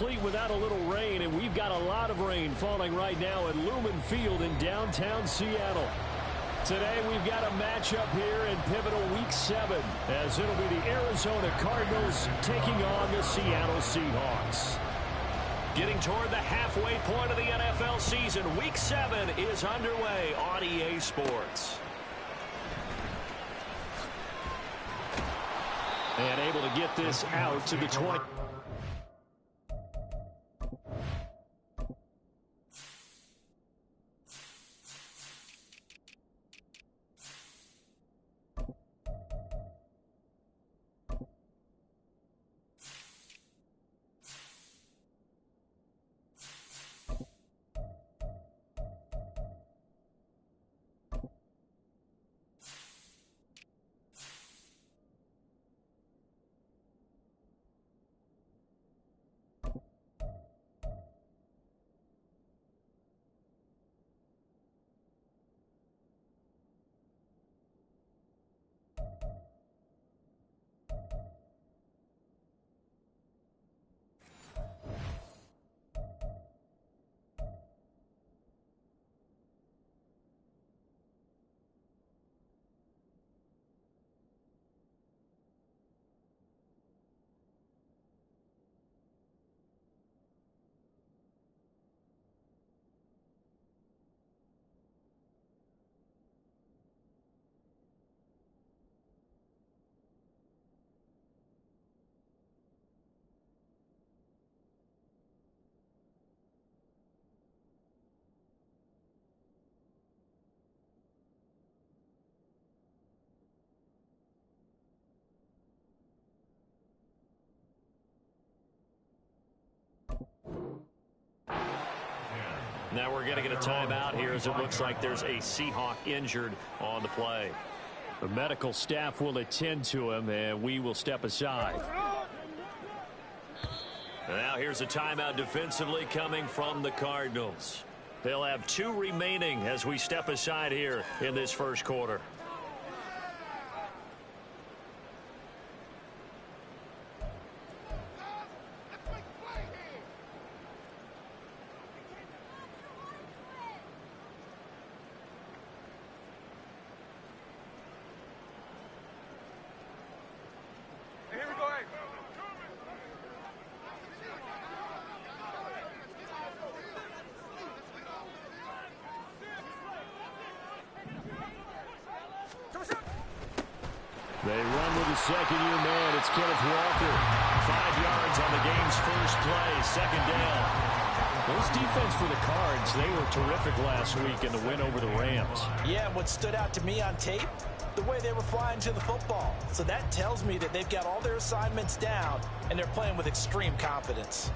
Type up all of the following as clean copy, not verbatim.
complete without a little rain, and we've got a lot of rain falling right now at Lumen Field in downtown Seattle. Today we've got a matchup here in pivotal Week 7, as it'll be the Arizona Cardinals taking on the Seattle Seahawks. Getting toward the halfway point of the NFL season, Week 7 is underway on EA Sports. And able to get this out to the 20. Now we're going to get a timeout here, as it looks like there's a Seahawk injured on the play. The medical staff will attend to him, and we will step aside. Now here's a timeout defensively coming from the Cardinals. They'll have 2 remaining as we step aside here in this first quarter. They run with the second-year man. It's Kenneth Walker. 5 yards on the game's first play. Second down. Those defense for the Cards, they were terrific last week in the win over the Rams. Yeah, and what stood out to me on tape, the way they were flying to the football. So that tells me that they've got all their assignments down, and they're playing with extreme confidence.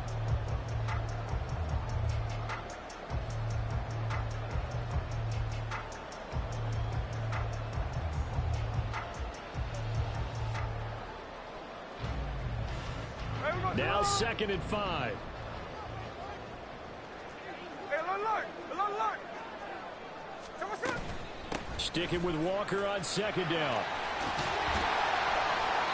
Now 2nd and 5. Sticking with Walker on 2nd down.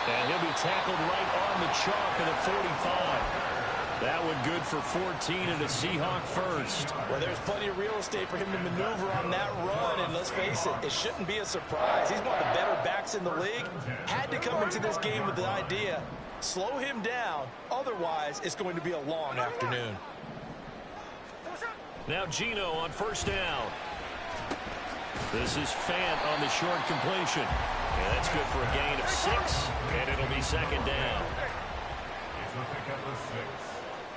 And he'll be tackled right on the chalk of the 45. That one good for 14 and a Seahawk first. Well, there's plenty of real estate for him to maneuver on that run, and let's face it, it shouldn't be a surprise. He's one of the better backs in the league. Had to come into this game with the idea, slow him down, otherwise it's going to be a long afternoon. Now Gino on first down. This is Fant on the short completion. And that's good for a gain of 6, and it'll be 2nd down. It's a pick up of 6.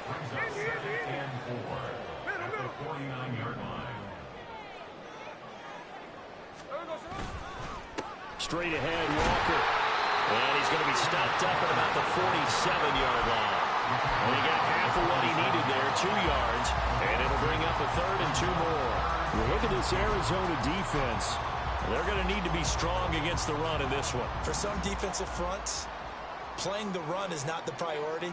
Brings up 2nd and 4 at the 49-yard line. Straight ahead, Walker. And he's going to be stopped up at about the 47-yard line. And he got half of what he needed there, 2 yards, and it'll bring up a 3rd and 2 more. Well, look at this Arizona defense. They're going to need to be strong against the run in this one. For some defensive fronts, playing the run is not the priority.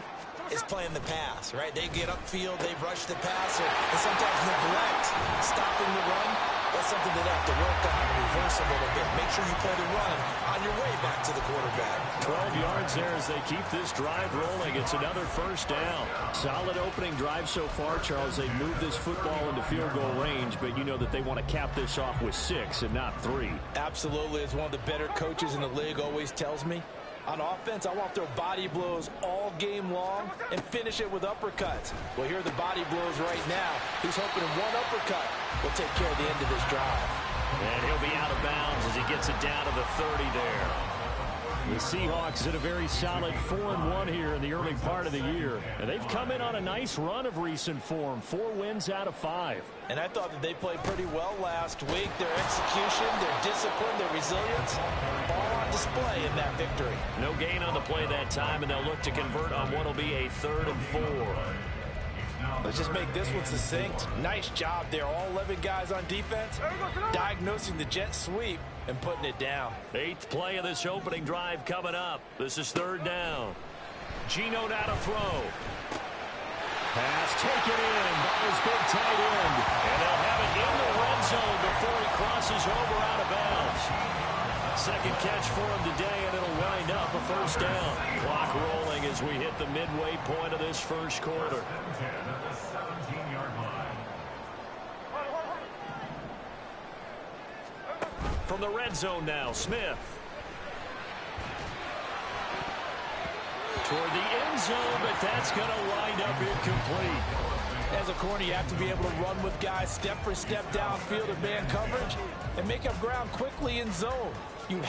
It's playing the pass, right? They get upfield, they rush the passer, and sometimes neglect stopping the run. That's something they'd have to work on and reverse a little bit. Make sure you play the run on your way back to the quarterback. 12 yards there as they keep this drive rolling. It's another first down. Solid opening drive so far, Charles. They moved this football into field goal range, but you know that they want to cap this off with 6 and not 3. Absolutely. As one of the better coaches in the league always tells me, on offense, I want to throw body blows all game long and finish it with uppercuts. Well, here are the body blows right now. He's hoping one uppercut will take care of the end of this drive. And he'll be out of bounds as he gets it down to the 30 there. The Seahawks in a very solid 4-1 here in the early part of the year. And they've come in on a nice run of recent form. 4 wins out of 5. And I thought that they played pretty well last week. Their execution, their discipline, their resilience, all on display in that victory. No gain on the play that time, and they'll look to convert on what will be a 3rd and 4. Let's just make this one succinct. Nice job there. All 11 guys on defense diagnosing the jet sweep and putting it down. 8th play of this opening drive coming up. This is 3rd down. Geno now to throw. Pass taken in by his big tight end. And they'll have it in the red zone before he crosses over out of bounds. Second catch for him today, and it'll wind up a first down. Clock rolling as we hit the midway point of this first quarter. From the red zone now, Smith. Toward the end zone, but that's going to wind up incomplete. As a corner, you have to be able to run with guys step for step downfield in man coverage and make up ground quickly in zone. You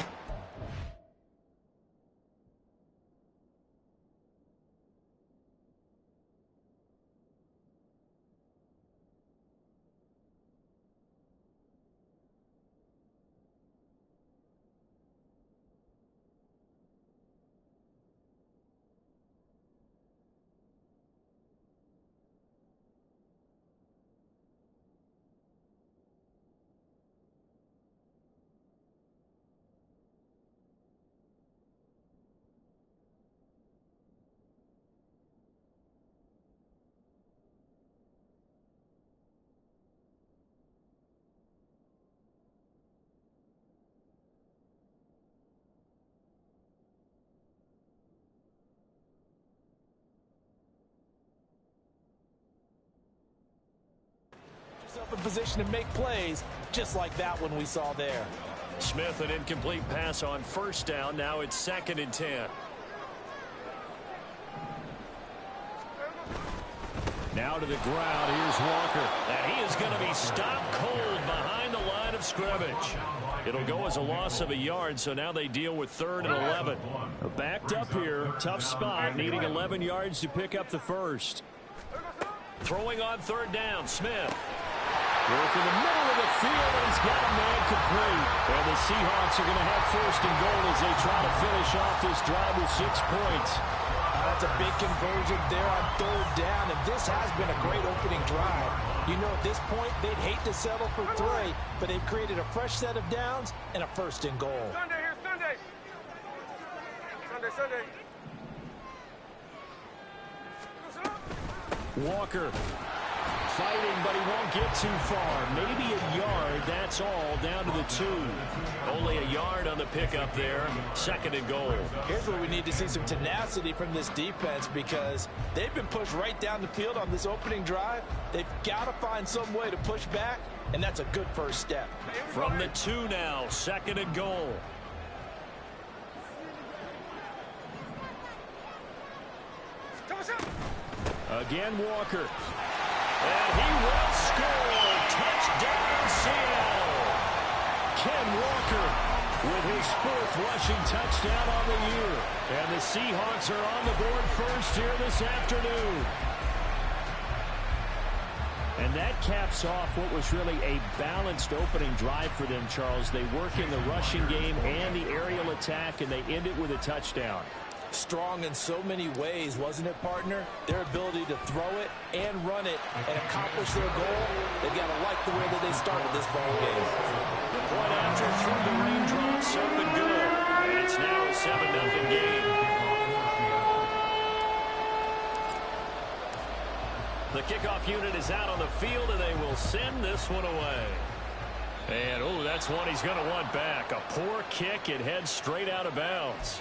in position to make plays just like that one we saw there. Smith, an incomplete pass on first down. Now it's 2nd and 10. Now to the ground. Here's Walker. And he is going to be stopped cold behind the line of scrimmage. It'll go as a loss of a yard, so now they deal with 3rd and 11. Backed up here. Tough spot, needing 11 yards to pick up the first. Throwing on 3rd down, Smith. Work in the middle of the field, and he's got a man complete. And the Seahawks are going to have 1st and goal as they try to finish off this drive with 6 points. That's a big conversion there on 3rd down, and this has been a great opening drive. You know, at this point, they'd hate to settle for 3, but they've created a fresh set of downs and a 1st and goal. Sunday here, Sunday. Sunday. Walker fighting, but he won't get too far. Maybe a yard, that's all, down to the 2. Only a yard on the pickup there. 2nd and goal. Here's where we need to see some tenacity from this defense because they've been pushed right down the field on this opening drive. They've got to find some way to push back, and that's a good first step. From the 2 now, 2nd and goal. Again, Walker. And he will score. Touchdown, Seattle. Ken Walker with his 4th rushing touchdown on the year. And the Seahawks are on the board first here this afternoon. And that caps off what was really a balanced opening drive for them, Charles. They work in the rushing game and the aerial attack, and they end it with a touchdown. Strong in so many ways, wasn't it, partner? Their ability to throw it and run it and accomplish their goal, they've got to like the way that they started this ball game. The point after through the raindrops, up and good. And it's now a 7-0 game. The kickoff unit is out on the field, and they will send this one away. And, oh, that's one he's going to want back. A poor kick. It heads straight out of bounds.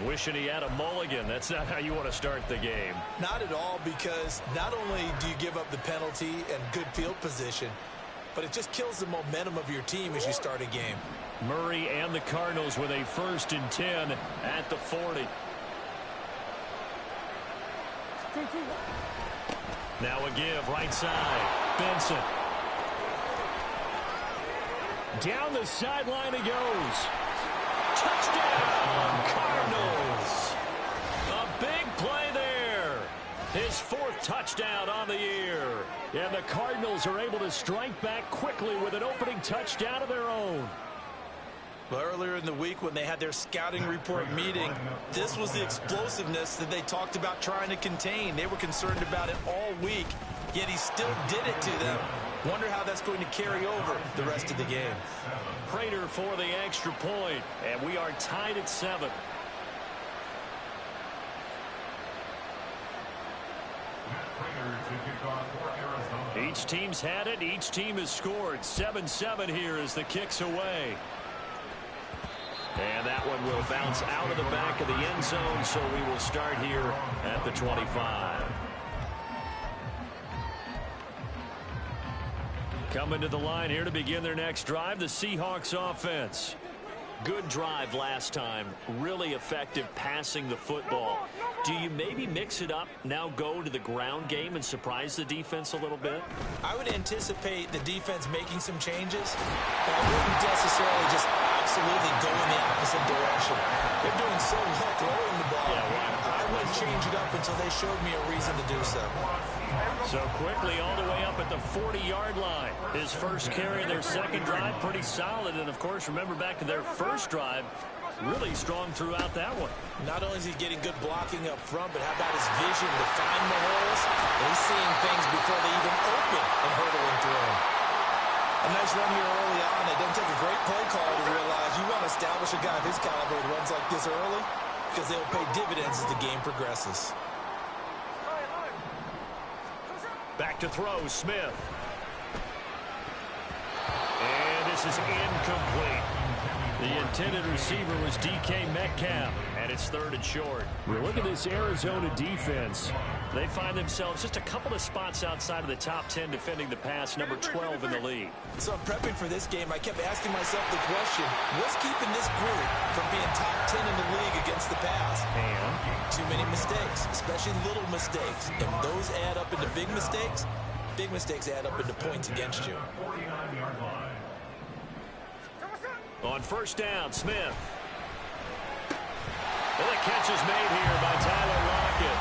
Wishing he had a mulligan. That's not how you want to start the game. Not at all, because not only do you give up the penalty and good field position, but it just kills the momentum of your team as you start a game. Murray and the Cardinals with a 1st and 10 at the 40. Now a give, right side. Benson. Down the sideline he goes. Touchdown, Cardinals. A big play there. His 4th touchdown on the year. And the Cardinals are able to strike back quickly with an opening touchdown of their own. Well, earlier in the week when they had their scouting report meeting, this was the explosiveness that they talked about trying to contain. They were concerned about it all week, yet he still did it to them. Wonder how that's going to carry over the rest of the game. Prater for the extra point, and we are tied at 7. Each team's had it. Each team has scored. 7-7 here as the kick's away. And that one will bounce out of the back of the end zone, so we will start here at the 25. Coming to the line here to begin their next drive, the Seahawks offense. Good drive last time. Really effective passing the football. Do you maybe mix it up, now go to the ground game and surprise the defense a little bit? I would anticipate the defense making some changes, but I wouldn't necessarily just absolutely go in the opposite direction. They're doing so well throwing the ball. I wouldn't change it up until they showed me a reason to do so. So quickly all the way up at the 40-yard line. His first carry of their second drive, pretty solid. And, of course, remember back to their first drive, really strong throughout that one. Not only is he getting good blocking up front, but how about his vision to find the holes? And he's seeing things before they even open and hurdling through them. A nice run here early on. It doesn't take a great play call to realize you want to establish a guy of his caliber with runs like this early, because they'll pay dividends as the game progresses. Back to throw, Smith. And this is incomplete. The intended receiver was DK Metcalf, and it's 3rd and short. Well, look at this Arizona defense. They find themselves just a couple of spots outside of the top 10 defending the pass, number 12 in the league. So I'm prepping for this game. I kept asking myself the question, what's keeping this group from being top 10 in the league against the pass? And too many mistakes, especially little mistakes. And those add up into big mistakes. Big mistakes add up into points against you. On first down, Smith. And the catch is made here by Tyler Lockett.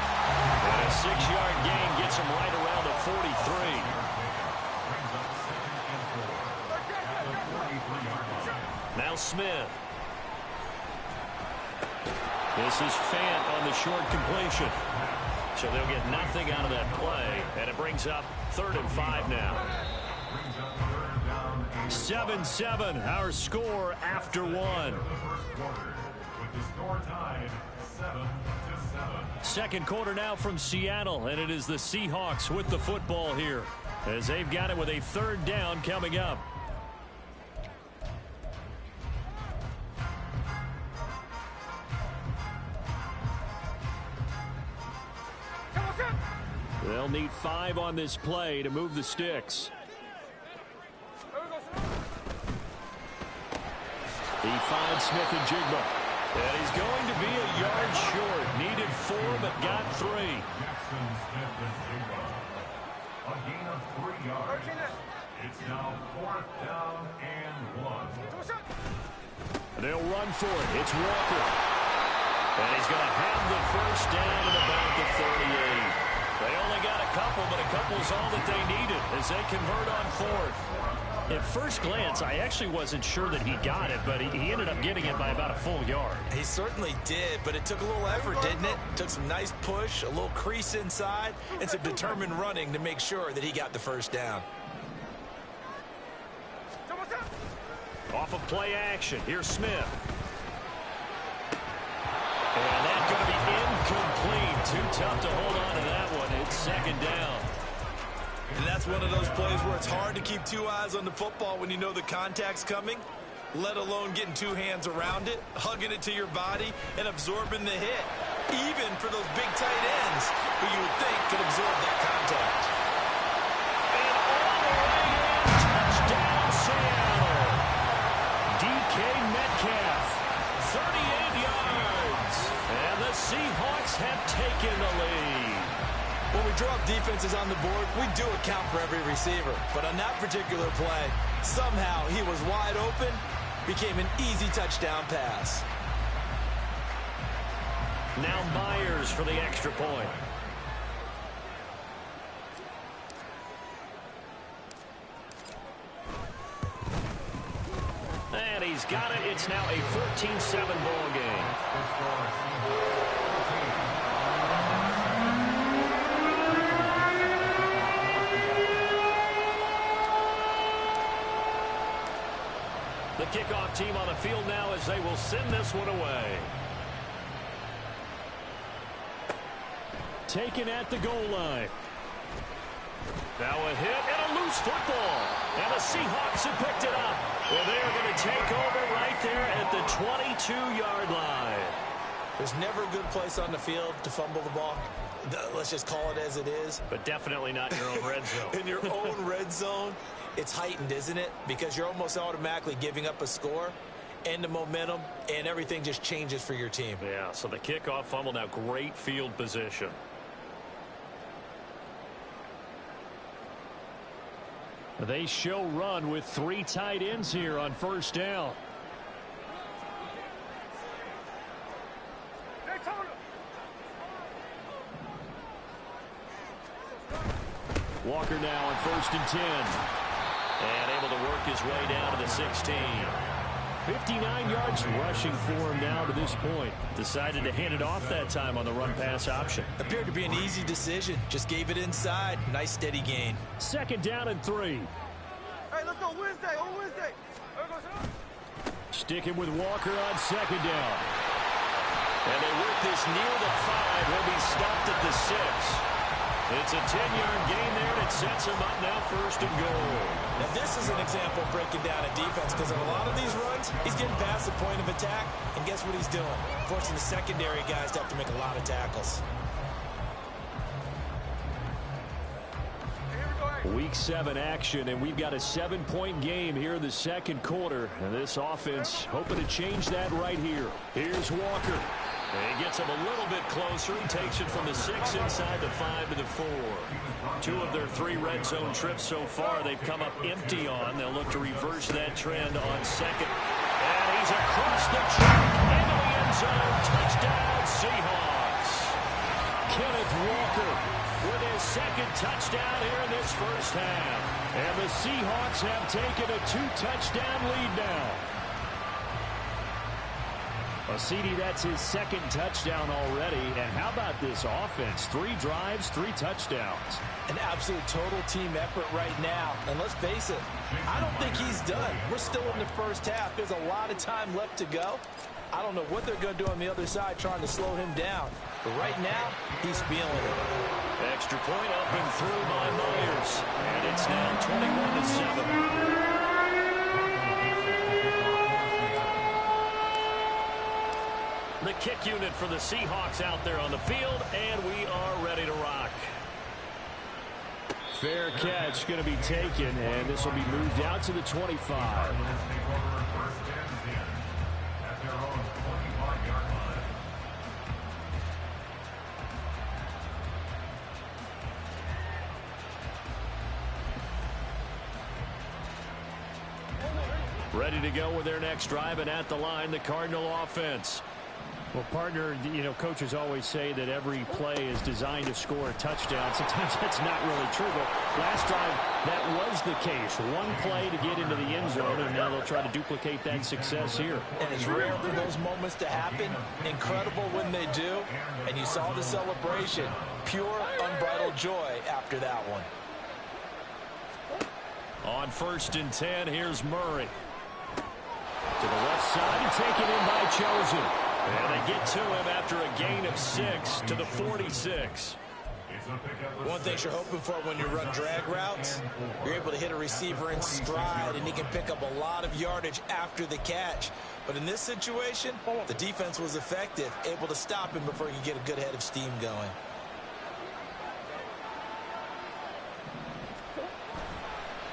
And a 6-yard gain gets him right around the 43. Now Smith. This is Fant on the short completion. So they'll get nothing out of that play. And it brings up 3rd and 5 now. 7-7, our score after 1. Second quarter now from Seattle, and it is the Seahawks with the football here as they've got it with a 3rd down coming up. They'll need 5 on this play to move the sticks. He finds Smith and Jigba. And he's going to be a yard short. Needed 4, but got 3. Jackson, Smith, and Jigba. A gain of 3 yards. It's now 4th down and 1. They'll run for it. It's Walker. And he's going to have the first down at about the 38. They only got a couple, but a couple is all that they needed as they convert on 4th. At first glance, I actually wasn't sure that he got it, but he ended up getting it by about a full yard. He certainly did, but it took a little effort, didn't it? Took some nice push, a little crease inside, and some determined running to make sure that he got the first down. Off of play action, here's Smith. And that's going to be incomplete. Too tough to hold on to that one. It's 2nd down. And that's one of those plays where it's hard to keep two eyes on the football when you know the contact's coming, let alone getting two hands around it, hugging it to your body, and absorbing the hit, even for those big tight ends who you would think could absorb that contact. And all the way in, touchdown Seattle. DK Metcalf, 38 yards. And the Seahawks have taken the lead. When we draw up defenses on the board, we do account for every receiver. But on that particular play, somehow he was wide open, became an easy touchdown pass. Now Myers for the extra point. And he's got it. It's now a 14-7 ball game. The kickoff team on the field now as they will send this one away. Taken at the goal line. Now a hit and a loose football. And the Seahawks have picked it up. Well, they are going to take over right there at the 22-yard line. There's never a good place on the field to fumble the ball. Let's just call it as it is. But definitely not in your own red zone. In your own red zone, it's heightened, isn't it? Because you're almost automatically giving up a score and the momentum, and everything just changes for your team. Yeah, so the kickoff fumble, now great field position. They show run with three tight ends here on first down. Walker now on 1st and 10. And able to work his way down to the 16. 59 yards rushing for him now to this point. Decided to hand it off that time on the run-pass option. Appeared to be an easy decision. Just gave it inside. Nice steady gain. 2nd down and 3. Hey, let's go Wednesday. On Wednesday. Sticking with Walker on 2nd down. And they work this near the 5. He'll be stopped at the 6. It's a 10-yard gain there, and it sets him up now 1st and goal. Now, this is an example of breaking down a defense, because in a lot of these runs, he's getting past the point of attack, and guess what he's doing? Forcing the secondary guys to have to make a lot of tackles. Week 7 action, and we've got a 7-point game here in the 2nd quarter. And this offense hoping to change that right here. Here's Walker. And he gets him a little bit closer. He takes it from the 6 inside the 5 to the 4. 2 of their 3 red zone trips so far they've come up empty on. They'll look to reverse that trend on 2nd. And he's across the track into the end zone. Touchdown, Seahawks. Kenneth Walker with his 2nd touchdown here in this first half. And the Seahawks have taken a 2-touchdown lead now. Well, CD, that's his 2nd touchdown already. And how about this offense? 3 drives, 3 touchdowns. An absolute total team effort right now. And let's face it, I don't think he's done. We're still in the first half. There's a lot of time left to go. I don't know what they're going to do on the other side trying to slow him down. But right now, he's feeling it. Extra point up and through by Myers. And it's now 21-7. The kick unit for the Seahawks out there on the field, and we are ready to rock. Fair catch going to be taken, and this will be moved out to the 25. Ready to go with their next drive, and at the line, the Cardinal offense. Well, partner, coaches always say that every play is designed to score a touchdown. Sometimes that's not really true, but last drive, that was the case. One play to get into the end zone, and now they'll try to duplicate that success here. And it's rare for those moments to happen. Incredible when they do. And you saw the celebration. Pure, unbridled joy after that one. On 1st and 10, here's Murray. To the left side and taken in by Chosen. And they get to him after a gain of 6 to the 46. One thing you're hoping for when you run drag routes, you're able to hit a receiver in stride, and he can pick up a lot of yardage after the catch. But in this situation, the defense was effective, able to stop him before he could get a good head of steam going.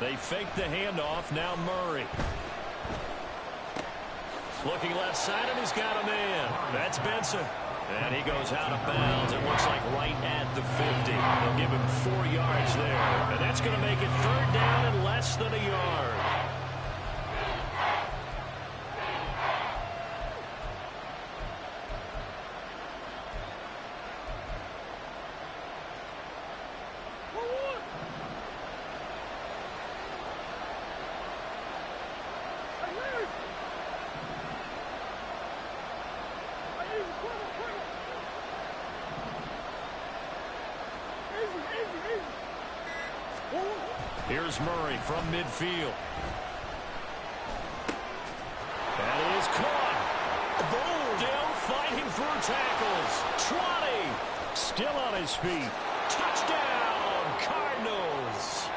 They fake the handoff. Now Murray. Looking left side, and he's got a man. That's Benson. And he goes out of bounds. It looks like right at the 50. They'll give him 4 yards there. And that's going to make it 3rd down and less than a yard. Here's Murray from midfield. That is caught. Down fighting through tackles. 20. Still on his feet. Touchdown, Cardinals.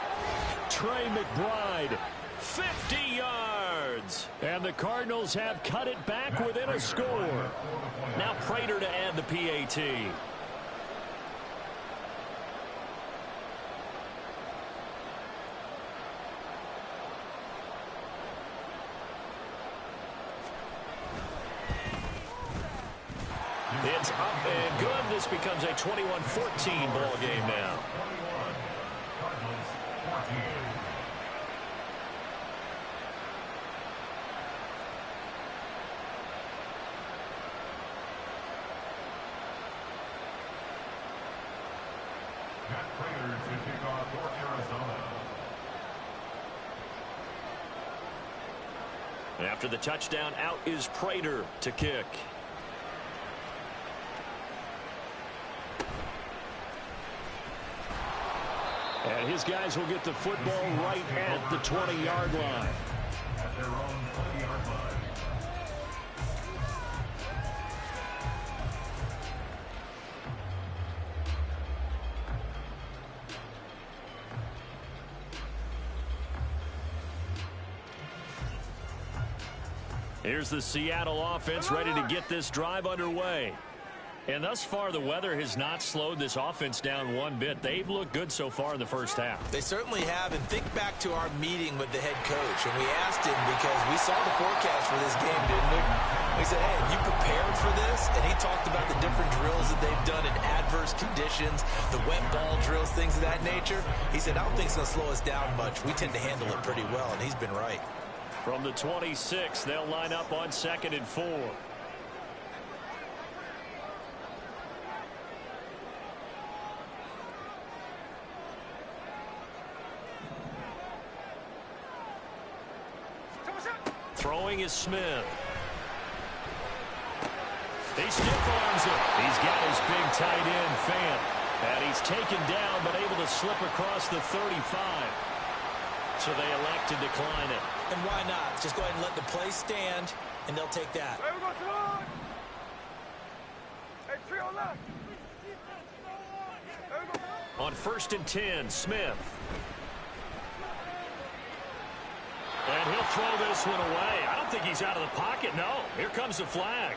Trey McBride, 50 yards. And the Cardinals have cut it back within a score. Now Prater to add the PAT. It's up and good. This becomes a 21-14 ball game now. After the touchdown, out is Prater to kick. And his guys will get the football right at the 20-yard line. At their own 20-yard line. Here's the Seattle offense ready to get this drive underway. And thus far, the weather has not slowed this offense down one bit. They've looked good so far in the first half. They certainly have. And think back to our meeting with the head coach. And we asked him because we saw the forecast for this game, didn't we? We said, hey, have you prepared for this? And he talked about the different drills that they've done in adverse conditions, the wet ball drills, things of that nature. He said, I don't think it's going to slow us down much. We tend to handle it pretty well, and he's been right. From the 26, they'll line up on 2nd and 4. Throwing is Smith. He stiff arms it. He's got his big tight end, Fant. And he's taken down, but able to slip across the 35. So they elect to decline it. And why not? Just go ahead and let the play stand, and they'll take that. Hey, we go to the line. Hey, trio left. Hey, we go to the line. On 1st and 10, Smith. And he'll throw this one away. I don't think he's out of the pocket. No, here comes the flag.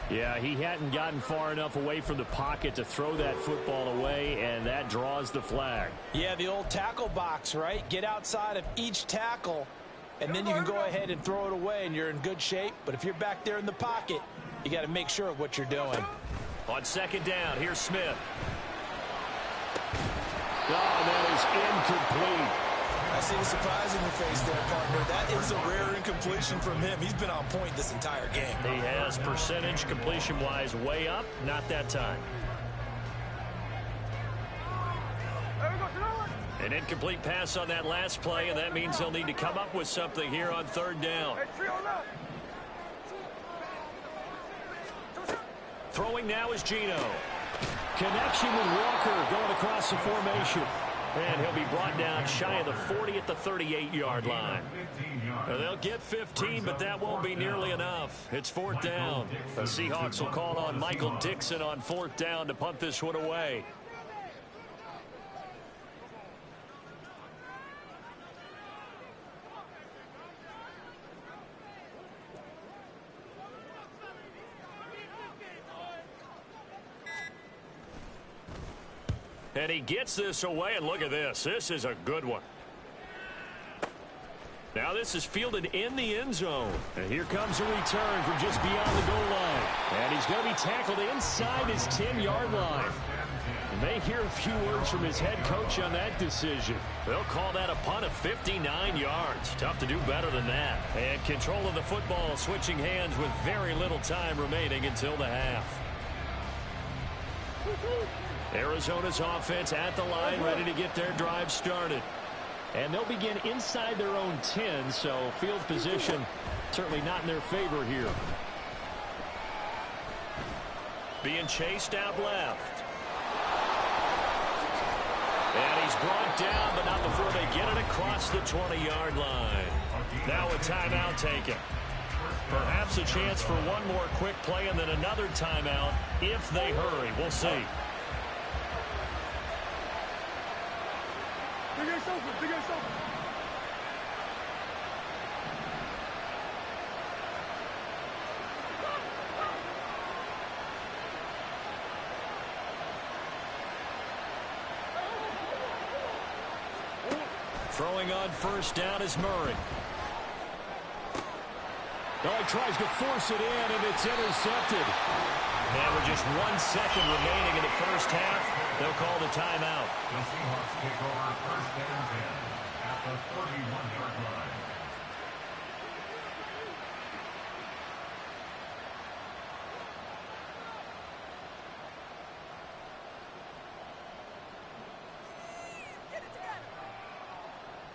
Yeah, he hadn't gotten far enough away from the pocket to throw that football away, and that draws the flag. Yeah, the old tackle box, right? Get outside of each tackle, and then you can go ahead and throw it away, and you're in good shape. But if you're back there in the pocket, you got to make sure of what you're doing. On 2nd down, here's Smith. Oh, that is incomplete. I see the surprise in your face there, partner. That is a rare incompletion from him. He's been on point this entire game. He has percentage completion-wise way up. Not that time. An incomplete pass on that last play, and that means they'll need to come up with something here on 3rd down. Throwing now is Gino. Connection with Walker going across the formation. And he'll be brought down shy of the 40 at the 38-yard line. Now they'll get 15, but that won't be nearly enough. It's 4th down. The Seahawks will call on Michael Dixon on 4th down to punt this one away. And he gets this away, and look at this. This is a good one. Now this is fielded in the end zone. And here comes a return from just beyond the goal line. And he's going to be tackled inside his 10-yard line. And they hear a few words from his head coach on that decision. They'll call that a punt of 59 yards. Tough to do better than that. And control of the football switching hands with very little time remaining until the half. Arizona's offense at the line, ready to get their drive started. And they'll begin inside their own 10, so field position certainly not in their favor here. Being chased out left. And he's brought down, but not before they get it across the 20-yard line. Now a timeout taken. Perhaps a chance for one more quick play and then another timeout if they hurry. We'll see. Big ass open. Throwing on first down is Murray. Oh, he tries to force it in, and it's intercepted. And with just 1 second remaining in the first half, they'll call the timeout. The Seahawks take over first and 10 at the 41-yard line.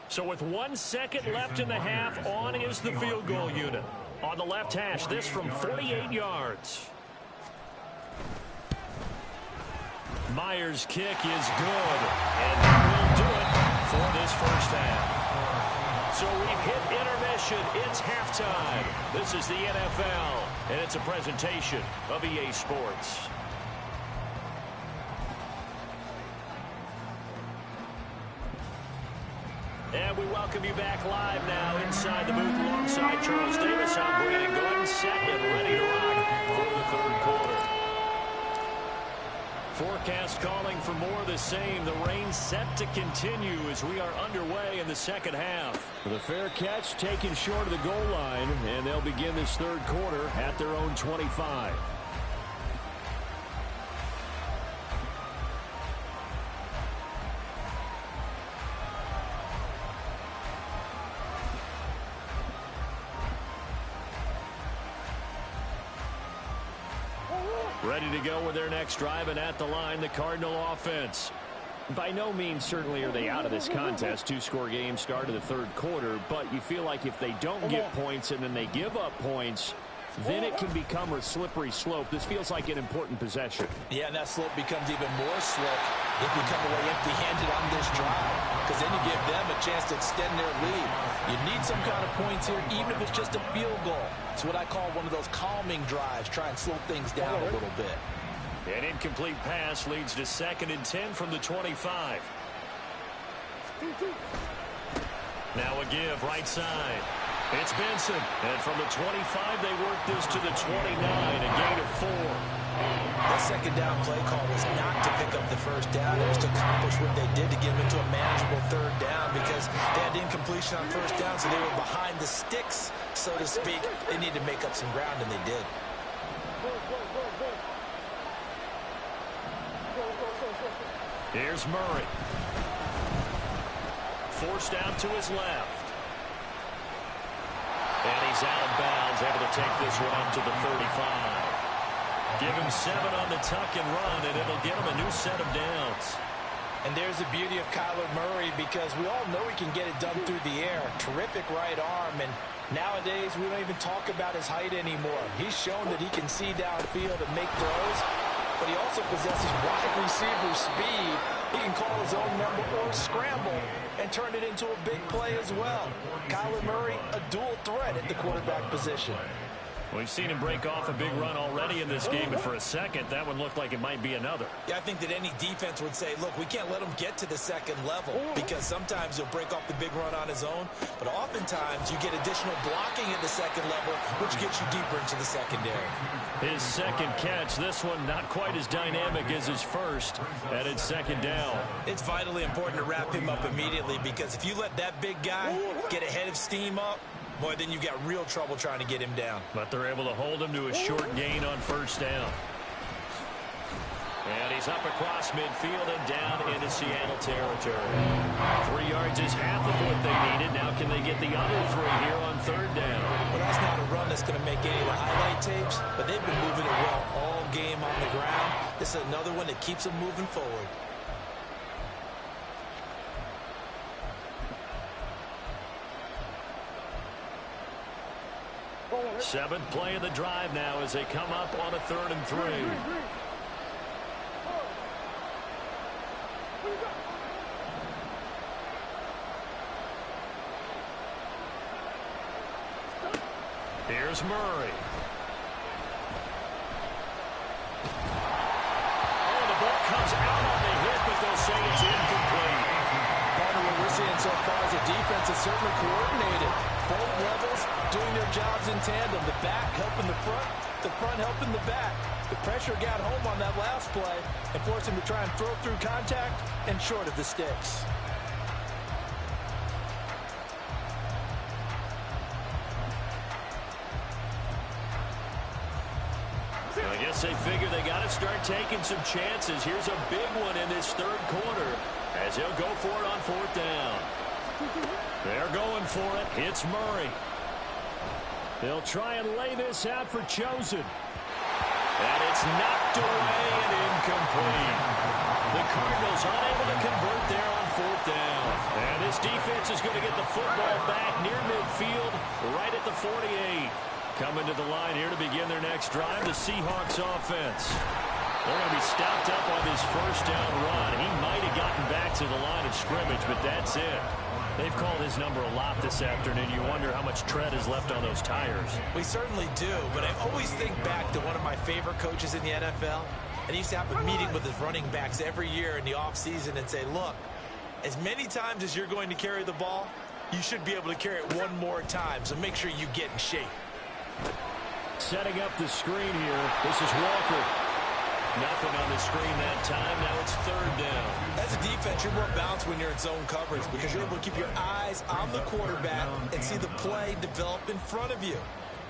So with 1 second left in the half, on is the field goal unit. On the left hash, this from 48 yards. Myers' kick is good, and that will do it for this first half. So we've hit intermission. It's halftime. This is the NFL, and it's a presentation of EA Sports. And we welcome you back live now inside the booth alongside Charles Davis. I'm Brandon Gordon, set and ready to rock for the third quarter. Forecast calling for more of the same. The rain set to continue as we are underway in the second half. The fair catch taken short of the goal line, and they'll begin this third quarter at their own 25. Ready to go with their next drive, and at the line, the Cardinal offense. By no means certainly are they out of this contest. Two-score game start of the third quarter, but you feel like if they don't get points and then they give up points, then it can become a slippery slope. This feels like an important possession. Yeah, and that slope becomes even more slick if you come away empty-handed on this drive, because then you give them a chance to extend their lead. You need some kind of points here, even if it's just a field goal. It's what I call one of those calming drives. Try and slow things down a little bit. An incomplete pass leads to 2nd and 10 from the 25. Now a give right side. It's Benson. And from the 25, they work this to the 29, a gain of 4. That second down play call was not to pick up the first down. It was to accomplish what they did to get them into a manageable third down, because they had incompletion on first down, so they were behind the sticks, so to speak. They needed to make up some ground, and they did. Here's Murray. Forced out to his left. And he's out of bounds, able to take this one up to the 35. Give him 7 on the tuck and run, and it'll get him a new set of downs. And there's the beauty of Kyler Murray, because we all know he can get it done through the air. Terrific right arm, and nowadays we don't even talk about his height anymore. He's shown that he can see downfield and make throws, but he also possesses wide receiver speed. He can call his own number or scramble and turn it into a big play as well. Kyler Murray, a dual threat at the quarterback position. We've seen him break off a big run already in this game, but for a second, that one looked like it might be another. Yeah, I think that any defense would say, look, we can't let him get to the second level because sometimes he'll break off the big run on his own, but oftentimes you get additional blocking at the second level, which gets you deeper into the secondary. His second catch, this one not quite as dynamic as his first, and it's second down. It's vitally important to wrap him up immediately because if you let that big guy get ahead of steam up, boy, then you've got real trouble trying to get him down. But they're able to hold him to a short gain on first down. And he's up across midfield and down into Seattle territory. 3 yards is half of what they needed. Now can they get the other 3 here on third down? Well, that's not a run that's going to make any of the highlight tapes, but they've been moving it well all game on the ground. This is another one that keeps them moving forward. 7th play of the drive now as they come up on a 3rd and 3. Here's Murray. Oh, the ball comes out on the hit, but they'll say it's incomplete. Partner, what we're seeing so far is the defense is certainly coordinated. Both levels doing their jobs in tandem. The back helping the front helping the back. The pressure got home on that last play and forced him to try and throw through contact and short of the sticks. I guess they figure they got to start taking some chances. Here's a big one in this 3rd quarter as he'll go for it on 4th down. They're going for it. It's Murray. They'll try and lay this out for Chosen. And it's knocked away and incomplete. The Cardinals unable to convert there on 4th down. And this defense is going to get the football back near midfield, right at the 48. Coming to the line here to begin their next drive, the Seahawks offense. They're going to be stopped up on this 1st down run. He might have gotten back to the line of scrimmage, but that's it. They've called his number a lot this afternoon. You wonder how much tread is left on those tires. We certainly do, but I always think back to one of my favorite coaches in the NFL. And he used to have a meeting with his running backs every year in the offseason and say, look, as many times as you're going to carry the ball, you should be able to carry it one more time, so make sure you get in shape. Setting up the screen here. This is Walker. Nothing on the screen that time. Now it's 3rd down. As a defense, you're more balanced when you're in zone coverage because you're able to keep your eyes on the quarterback and see the play develop in front of you.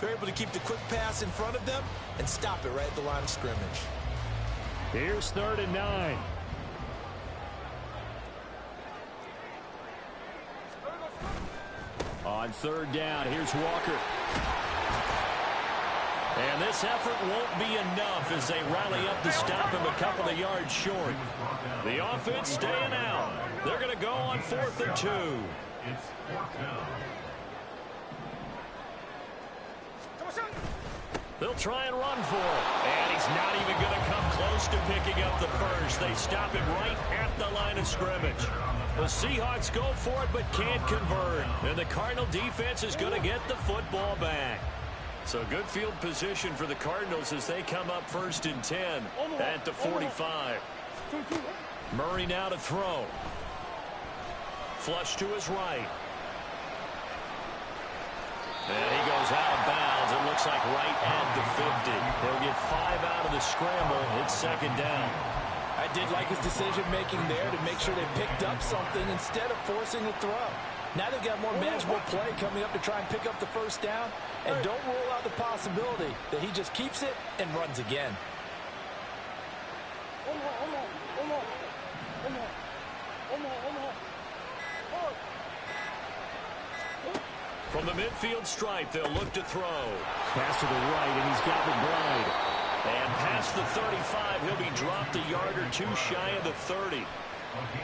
They're able to keep the quick pass in front of them and stop it right at the line of scrimmage. Here's 3rd and 9. On 3rd down, here's Walker. And this effort won't be enough as they rally up to stop him a couple of yards short. The offense staying out. They're going to go on 4th and 2. It's 4th down. They'll try and run for it. And he's not even going to come close to picking up the first. They stop him right at the line of scrimmage. The Seahawks go for it but can't convert. And the Cardinal defense is going to get the football back. So good field position for the Cardinals as they come up 1st and 10 at the 45. Murray now to throw. Flush to his right. And he goes out of bounds. It looks like right at the 50. They'll get 5 out of the scramble. It's 2nd down. I did like his decision-making there to make sure they picked up something instead of forcing the throw. Now they've got more manageable play coming up to try and pick up the 1st down. And don't rule out the possibility that he just keeps it and runs again. From the midfield stripe, they'll look to throw. Pass to the right, and he's got McBride. And past the 35, he'll be dropped a yard or 2 shy of the 30.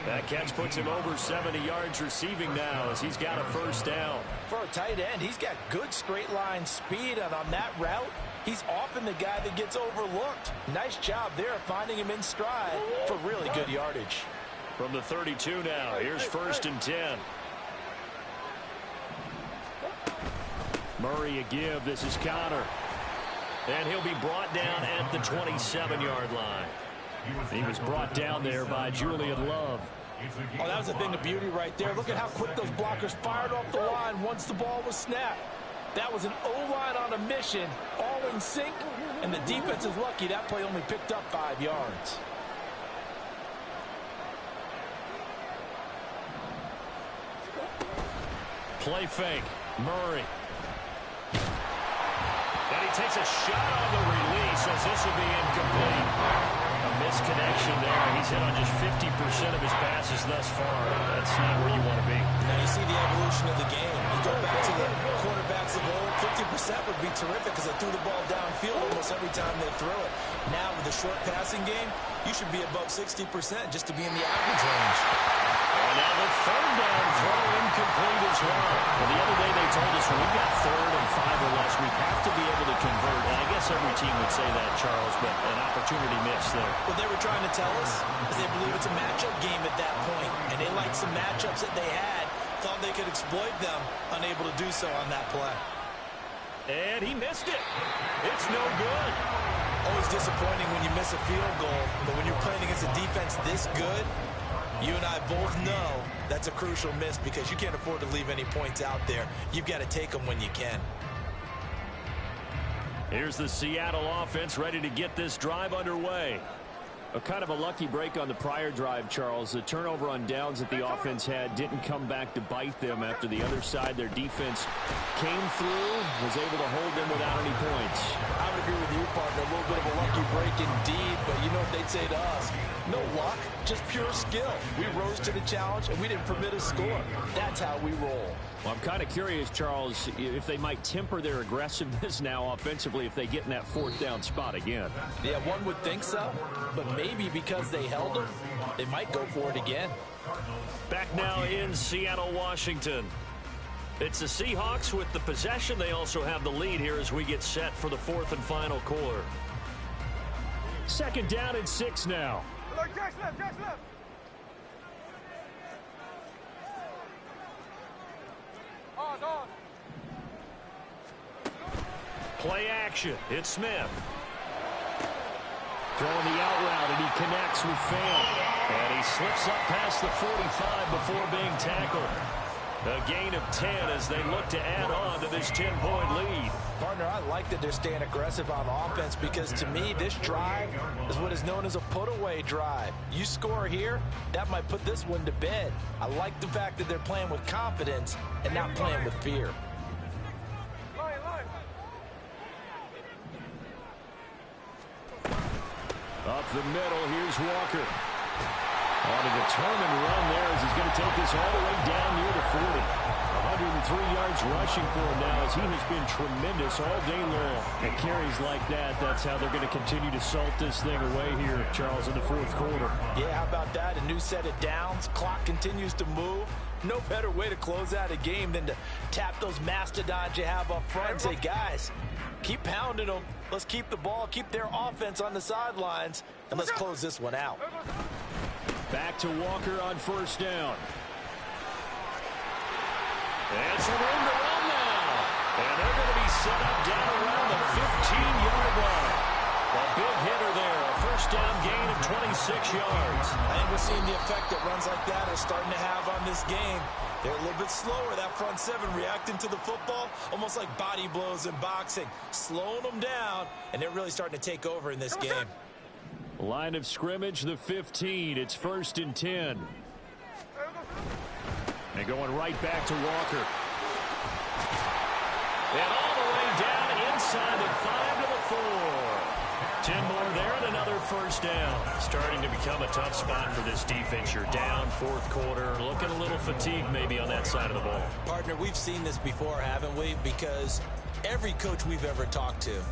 That catch puts him over 70 yards receiving now as he's got a 1st down. For a tight end, he's got good straight line speed, and on that route, he's often the guy that gets overlooked. Nice job there finding him in stride for really good yardage. From the 32 now, here's 1st and 10. Murray a give. This is Connor. And he'll be brought down at the 27-yard line. He was brought down there by Julian Love. Oh, that was a thing of beauty right there. Look at how quick those blockers fired off the line once the ball was snapped. That was an O-line on a mission, all in sync, and the defense is lucky that play only picked up 5 yards. Play fake. Murray. And he takes a shot on the release as this will be incomplete. A misconnection there. He's hit on just 50% of his passes thus far. That's not where you want to be. Now you see the evolution of the game. You go back to the quarterbacks of old, 50% would be terrific because they threw the ball downfield almost every time they throw it. Now with the short passing game, you should be above 60% just to be in the average range. And now the third down throw incomplete as well. Well, the other day they told us when we've got 3rd and 5 or less, we have to be able to convert. And I guess every team would say that, Charles, but an opportunity missed there. What they were trying to tell us is they believe it's a matchup game at that point, and they liked some matchups that they had, thought they could exploit them, unable to do so on that play. And he missed it. It's no good. Always disappointing when you miss a field goal, but when you're playing against a defense this good, you and I both know that's a crucial miss because you can't afford to leave any points out there. You've got to take them when you can. Here's the Seattle offense ready to get this drive underway. A kind of a lucky break on the prior drive, Charles. The turnover on downs that the offense had didn't come back to bite them after the other side. Their defense came through, was able to hold them without any points. I would agree with you, partner. A little bit of a lucky break indeed, but you know what they'd say to us? No luck, just pure skill. We rose to the challenge, and we didn't permit a score. That's how we roll. Well, I'm kind of curious, Charles, if they might temper their aggressiveness now offensively if they get in that 4th down spot again. Yeah, one would think so, but maybe because they held them, they might go for it again. Back now in Seattle, Washington. It's the Seahawks with the possession. They also have the lead here as we get set for the 4th and final quarter. 2nd down and 6 now. Jack's left, Jack's left. On. Play action. It's Smith. Throwing the out route, and he connects with Fan. And he slips up past the 45 before being tackled. A gain of 10 as they look to add on to this 10-point lead. Partner, I like that they're staying aggressive on offense because to me, this drive is what is known as a put-away drive. You score here, that might put this one to bed. I like the fact that they're playing with confidence and not playing with fear. Up the middle, here's Walker. On a determined run there as he's going to take this all the way down near the 40. 103 yards rushing for him now as he has been tremendous all day long. And carries like that, that's how they're going to continue to salt this thing away here, Charles, in the 4th quarter. Yeah, how about that? A new set of downs. Clock continues to move. No better way to close out a game than to tap those mastodons you have up front and say, guys, keep pounding them. Let's keep the ball, keep their offense on the sidelines, and let's close this one out. Back to Walker on 1st down. And some room to run now. And they're going to be set up down around the 15-yard line. A big hitter there. A 1st down gain of 26 yards. I think we're seeing the effect that runs like that are starting to have on this game. They're a little bit slower, that front 7, reacting to the football, almost like body blows in boxing, slowing them down, and they're really starting to take over in this game. Line of scrimmage, the 15. It's 1st and 10. And going right back to Walker. And all the way down inside the 5 to the 4. 10 more there and another 1st down. Starting to become a tough spot for this defense. You're down 4th quarter. Looking a little fatigued maybe on that side of the ball. Partner, we've seen this before, haven't we? Because every coach we've ever talked to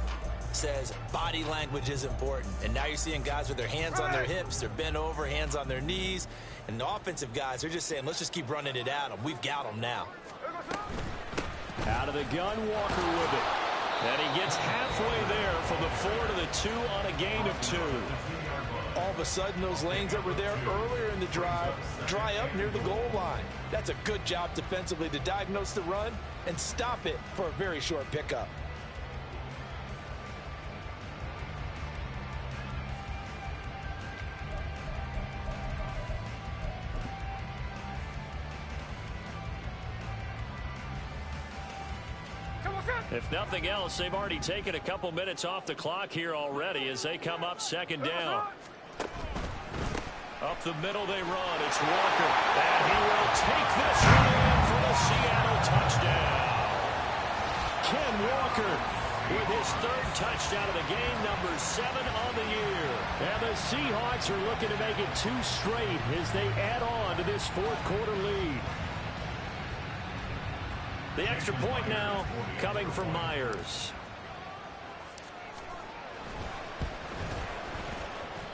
says body language is important. And now you're seeing guys with their hands on their hips, they're bent over, hands on their knees. And the offensive guys, they're just saying, let's just keep running it at them. We've got them now. Out of the gun, Walker with it. And he gets halfway there from the 4 to the 2 on a gain of 2. All of a sudden, those lanes that were there earlier in the drive dry up near the goal line. That's a good job defensively to diagnose the run and stop it for a very short pickup. If nothing else, they've already taken a couple minutes off the clock here already as they come up second down. Up the middle they run. It's Walker. And he will take this one in for the Seattle touchdown. Ken Walker with his third touchdown of the game, number 7 on the year. And the Seahawks are looking to make it 2 straight as they add on to this fourth quarter lead. The extra point now coming from Myers.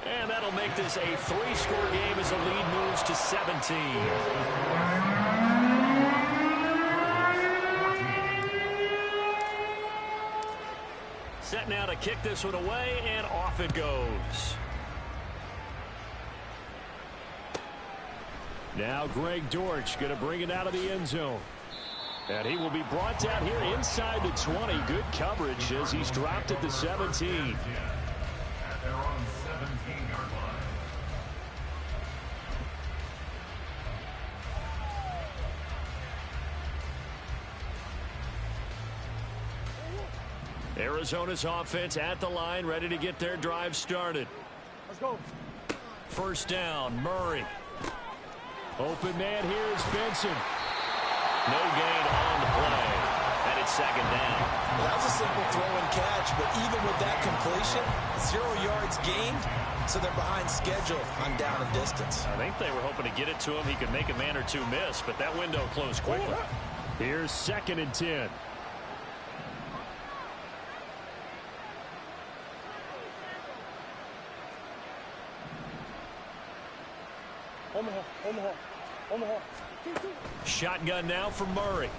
And that'll make this a 3-score game as the lead moves to 17. Set now to kick this one away, and off it goes. Now Greg Dortch going to bring it out of the end zone. And he will be brought down here inside the 20. Good coverage as he's dropped at the 17. At their own 17-yard line. Arizona's offense at the line, ready to get their drive started. Let's go. First down, Murray. Open man here is Benson. No gain on the play. And it's second down. Well, that was a simple throw and catch, but even with that completion, 0 yards gained, so they're behind schedule on down and distance. I think they were hoping to get it to him. He could make a man or two miss, but that window closed quickly. Here's 2nd and 10. Omaha. Shotgun now for Murray.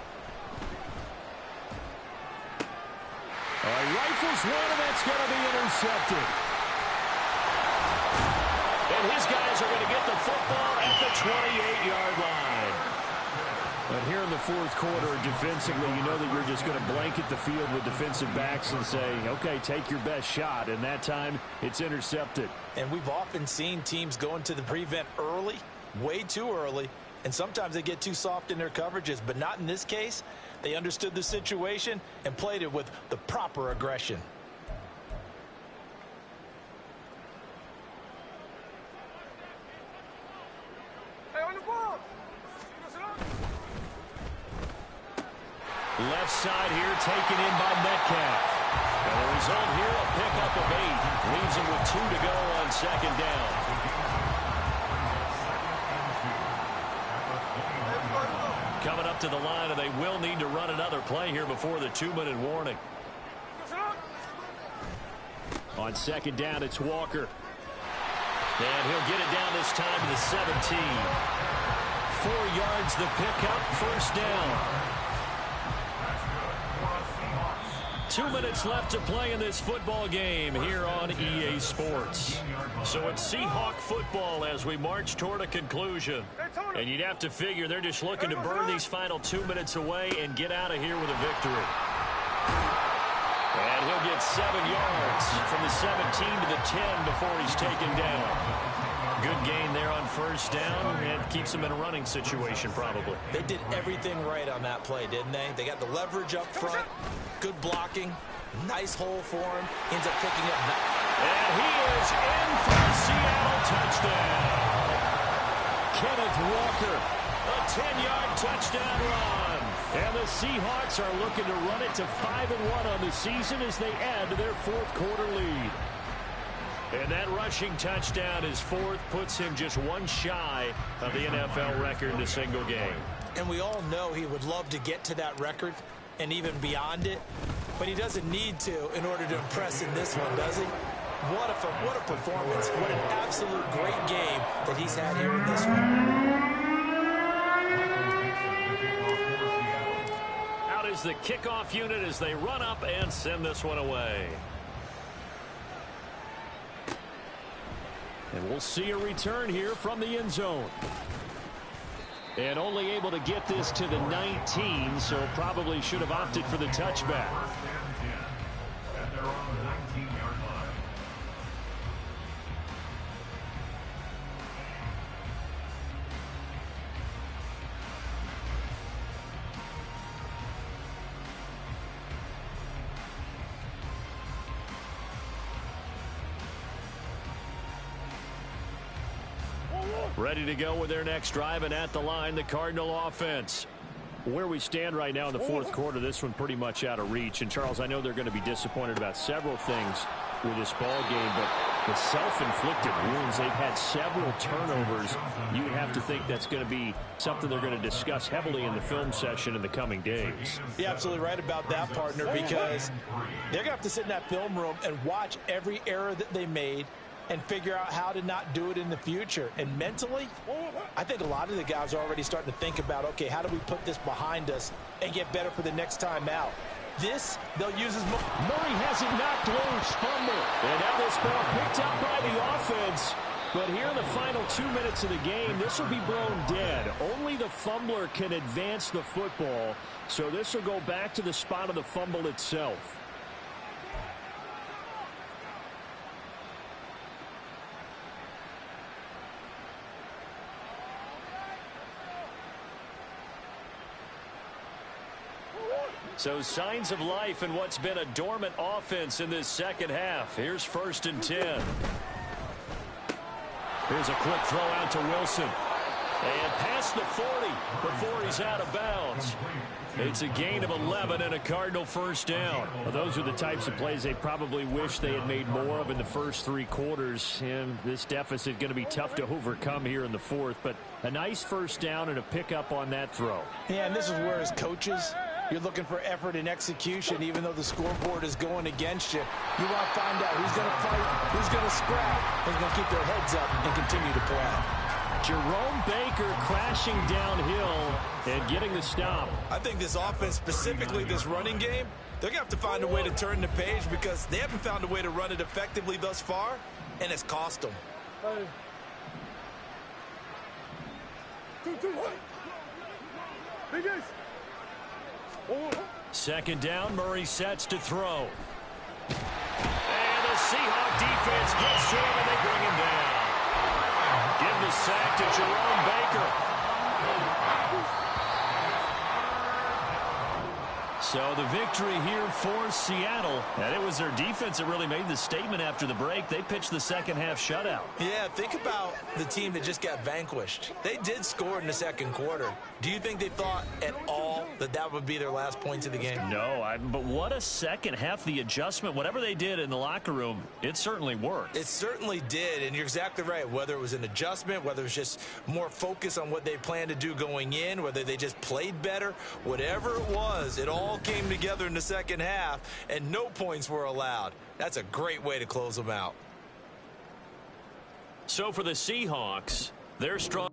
Rifles one, and that's going to be intercepted. And his guys are going to get the football at the 28-yard line. But here in the fourth quarter, defensively, you know that you're just going to blanket the field with defensive backs and say, okay, take your best shot. And that time, it's intercepted. And we've often seen teams go into the prevent early, way too early, and sometimes they get too soft in their coverages, but not in this case. They understood the situation and played it with the proper aggression. Hey, on the ball. Left side here taken in by Metcalf. And the result here, a pickup of 8. Leaves him with 2 to go on second down. Coming up to the line, and they will need to run another play here before the 2-minute warning. On second down, it's Walker. And he'll get it down this time to the 17. 4 yards the pickup, first down. 2 minutes left to play in this football game here on EA Sports. So it's Seahawk football as we march toward a conclusion. And you'd have to figure they're just looking to burn these final 2 minutes away and get out of here with a victory. And he'll get 7 yards from the 17 to the 10 before he's taken down. Good gain there on first down, and keeps them in a running situation probably. They did everything right on that play, didn't they? They got the leverage up front, good blocking, nice hole for him, ends up picking up. And he is in for the Seattle touchdown. Kenneth Walker, a 10-yard touchdown run. And the Seahawks are looking to run it to 5-1 on the season as they add to their fourth quarter lead. And that rushing touchdown, his 4th, puts him just 1 shy of the NFL record in a single game. And we all know he would love to get to that record and even beyond it, but he doesn't need to in order to impress in this one, does he? What a performance. What an absolute great game that he's had here in this one. Out is the kickoff unit as they run up and send this one away. And we'll see a return here from the end zone. And only able to get this to the 19, so probably should have opted for the touchback. At their own 19-yard line. Ready to go with their next drive, and at the line, the Cardinal offense. Where we stand right now in the fourth quarter, this one pretty much out of reach. And, Charles, I know they're going to be disappointed about several things with this ball game, but the self-inflicted wounds, they've had several turnovers. You would have to think that's going to be something they're going to discuss heavily in the film session in the coming days. You're absolutely right about that, partner, because they're going to have to sit in that film room and watch every error that they made and figure out how to not do it in the future. And mentally, I think a lot of the guys are already starting to think about, okay, how do we put this behind us and get better for the next time out? This, they'll use as Murray has it knocked loose, fumble. And now this ball picked up by the offense. But here in the final 2 minutes of the game, this will be blown dead. Only the fumbler can advance the football. So this will go back to the spot of the fumble itself. So signs of life in what's been a dormant offense in this second half. Here's 1st and 10. Here's a quick throw out to Wilson. And past the 40 before he's out of bounds. It's a gain of 11 and a Cardinal first down. Well, those are the types of plays they probably wish they had made more of in the first 3 quarters. And this deficit going to be tough to overcome here in the fourth. But a nice first down and a pickup on that throw. Yeah, and this is where as coaches, you're looking for effort and execution, even though the scoreboard is going against you. You want to find out who's going to fight, who's going to scrap, who's going to keep their heads up and continue to play. Jerome Baker crashing downhill and getting the stop. I think this offense, specifically this running game, they're going to have to find a way to turn the page because they haven't found a way to run it effectively thus far, and it's cost them. Second down, Murray sets to throw. And the Seahawk defense gets to him and they bring him down. Give the sack to Jerome Baker. So the victory here for Seattle. And it was their defense that really made the statement after the break. They pitched the second half shutout. Yeah, think about the team that just got vanquished. They did score in the second quarter. Do you think they thought at all that that would be their last points of the game? No, but what a second half. The adjustment, whatever they did in the locker room, it certainly worked. It certainly did, and you're exactly right. Whether it was an adjustment, whether it was just more focus on what they planned to do going in, whether they just played better, whatever it was, it all came together in the second half, and no points were allowed. That's a great way to close them out. So for the Seahawks, they're strong.